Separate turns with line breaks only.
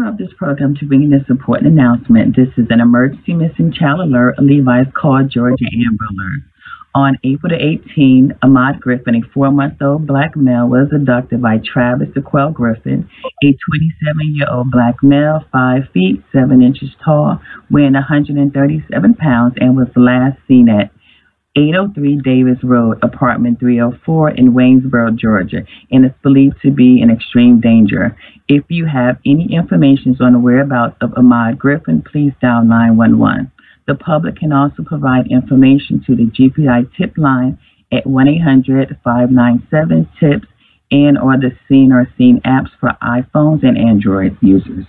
interrupt this program to bring you this important announcement. This is an emergency missing child alert. Levi's called Georgia Amber Alert. On April the 18th, Ahmad Griffin, a 4-month-old black male, was abducted by Travis Sequel Griffin, a 27-year-old black male, 5 feet 7 inches tall, weighing 137 pounds, and was last seen at 803 Davis Road, apartment 304 in Waynesboro, Georgia, and is believed to be in extreme danger. If you have any information on the whereabouts of Ahmad Griffin, please dial 911. The public can also provide information to the GPI tip line at 1-800-597-TIPS and or the Seen or Seen apps for iPhones and Android users.